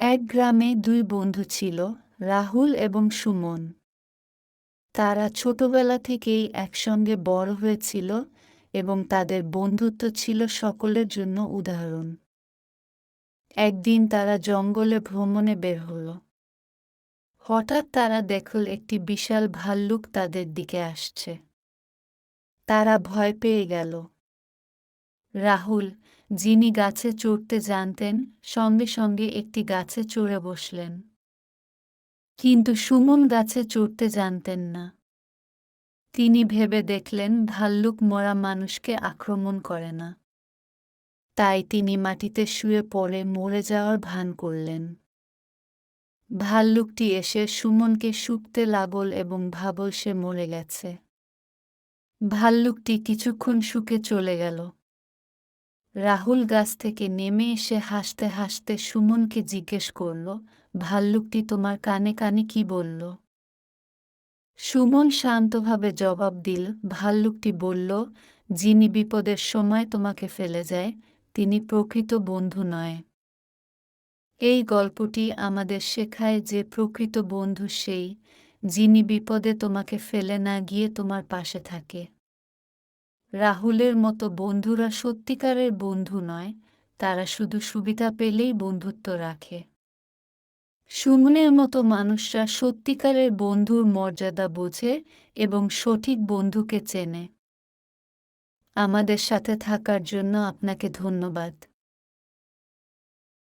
এক গ্রামে দুই বন্ধু ছিল, রাহুল এবং সুমন। তারা ছোটবেলা থেকেই একসঙ্গে বড় হয়েছিল এবং তাদের বন্ধুত্ব ছিল সকলের জন্য উদাহরণ। একদিন তারা জঙ্গলে ভ্রমণে বের হলো। হঠাৎ তারা দেখল একটি বিশাল ভাল্লুক তাদের দিকে আসছে। তারা ভয় পেয়ে গেল। রাহুল, যিনি গাছে চড়তে জানতেন, সঙ্গে সঙ্গে একটি গাছে চড়ে বসলেন। কিন্তু সুমন গাছে চড়তে জানতেন না। তিনি ভেবে দেখলেন ভাল্লুক মরা মানুষকে আক্রমণ করে না। তাই তিনি মাটিতে শুয়ে পড়ে মরে যাওয়ার ভান করলেন। ভাল্লুকটি এসে সুমনকে শুঁকতে লাগল এবং ভাবল সে মরে গেছে। ভাল্লুকটি কিছুক্ষণ শুকে চলে গেল। রাহুল গাছ থেকে নেমে এসে হাসতে হাসতে সুমনকে জিজ্ঞেস করল, ভাল্লুকটি তোমার কানে কানে কি বলল? সুমন শান্তভাবে জবাব দিল, ভাল্লুকটি বলল, যিনি বিপদের সময় তোমাকে ফেলে যায়, তিনি প্রকৃত বন্ধু নয়। এই গল্পটি আমাদের শেখায় যে প্রকৃত বন্ধু সেই, যিনি বিপদে তোমাকে ফেলে না গিয়ে তোমার পাশে থাকে। রাহুলের মতো বন্ধুরা সত্যিকারের বন্ধু নয়, তারা শুধু সুবিধা পেলেই বন্ধুত্ব রাখে। সুমনের মতো মানুষরা সত্যিকারের বন্ধুর মর্যাদা বোঝে এবং সঠিক বন্ধুকে চেনে। আমাদের সাথে থাকার জন্য আপনাকে ধন্যবাদ।